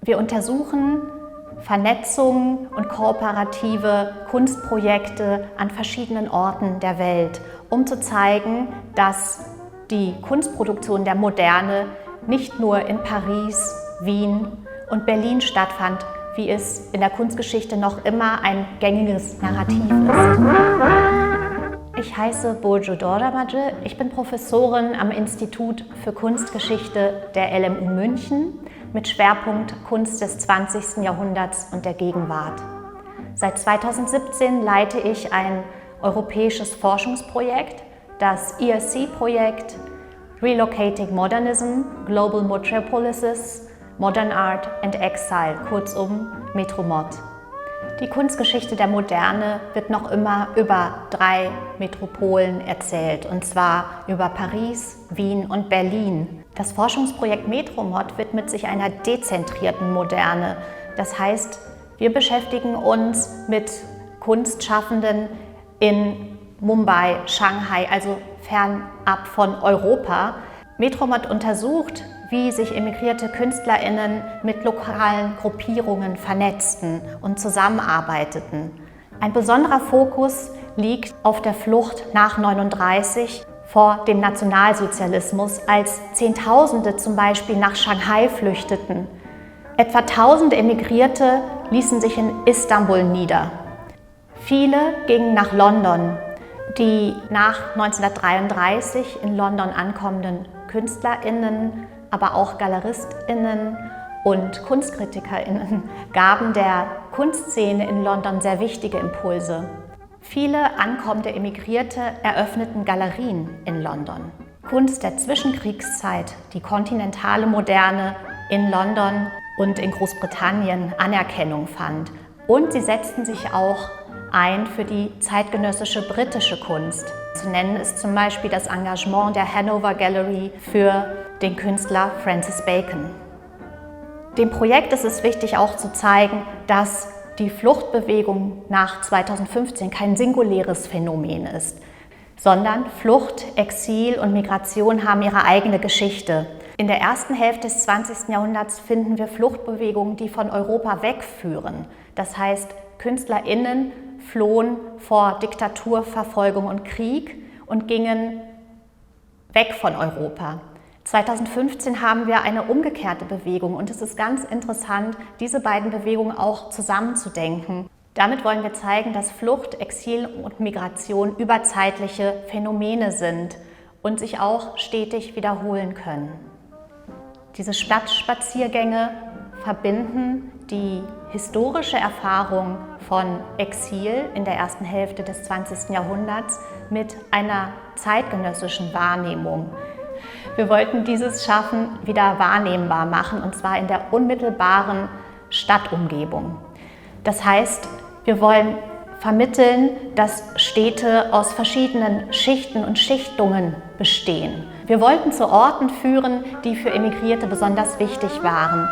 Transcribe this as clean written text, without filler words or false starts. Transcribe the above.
Wir untersuchen Vernetzung und kooperative Kunstprojekte an verschiedenen Orten der Welt, um zu zeigen, dass die Kunstproduktion der Moderne nicht nur in Paris, Wien und Berlin stattfand, wie es in der Kunstgeschichte noch immer ein gängiges Narrativ ist. Ich heiße Burcu Doramace, ich bin Professorin am Institut für Kunstgeschichte der LMU München mit Schwerpunkt Kunst des 20. Jahrhunderts und der Gegenwart. Seit 2017 leite ich ein europäisches Forschungsprojekt, das ERC-Projekt Relocating Modernism, Global Metropolises, Modern Art and Exile, kurzum METROMOD. Die Kunstgeschichte der Moderne wird noch immer über 3 Metropolen erzählt, und zwar über Paris, Wien und Berlin. Das Forschungsprojekt METROMOD widmet sich einer dezentrierten Moderne. Das heißt, wir beschäftigen uns mit Kunstschaffenden in Mumbai, Shanghai, also fernab von Europa. METROMOD untersucht, wie sich emigrierte KünstlerInnen mit lokalen Gruppierungen vernetzten und zusammenarbeiteten. Ein besonderer Fokus liegt auf der Flucht nach 1939 vor dem Nationalsozialismus, als Zehntausende zum Beispiel nach Shanghai flüchteten. Etwa 1000 Emigrierte ließen sich in Istanbul nieder. Viele gingen nach London. Die nach 1933 in London ankommenden KünstlerInnen, aber auch GaleristInnen und KunstkritikerInnen gaben der Kunstszene in London sehr wichtige Impulse. Viele ankommende Emigrierte eröffneten Galerien in London. Kunst der Zwischenkriegszeit, die kontinentale Moderne in London und in Großbritannien Anerkennung fand. Und sie setzten sich auch ein für die zeitgenössische britische Kunst. Zu nennen ist zum Beispiel das Engagement der Hanover Gallery für den Künstler Francis Bacon. Dem Projekt ist es wichtig auch zu zeigen, dass die Fluchtbewegung nach 2015 kein singuläres Phänomen ist, sondern Flucht, Exil und Migration haben ihre eigene Geschichte. In der ersten Hälfte des 20. Jahrhunderts finden wir Fluchtbewegungen, die von Europa wegführen. Das heißt, KünstlerInnen flohen vor Diktatur, Verfolgung und Krieg und gingen weg von Europa. 2015 haben wir eine umgekehrte Bewegung und es ist ganz interessant, diese beiden Bewegungen auch zusammenzudenken. Damit wollen wir zeigen, dass Flucht, Exil und Migration überzeitliche Phänomene sind und sich auch stetig wiederholen können. Diese Stadtspaziergänge verbinden die historische Erfahrung von Exil in der ersten Hälfte des 20. Jahrhunderts mit einer zeitgenössischen Wahrnehmung. Wir wollten dieses Schaffen wieder wahrnehmbar machen, und zwar in der unmittelbaren Stadtumgebung. Das heißt, wir wollen vermitteln, dass Städte aus verschiedenen Schichten und Schichtungen bestehen. Wir wollten zu Orten führen, die für Emigrierte besonders wichtig waren.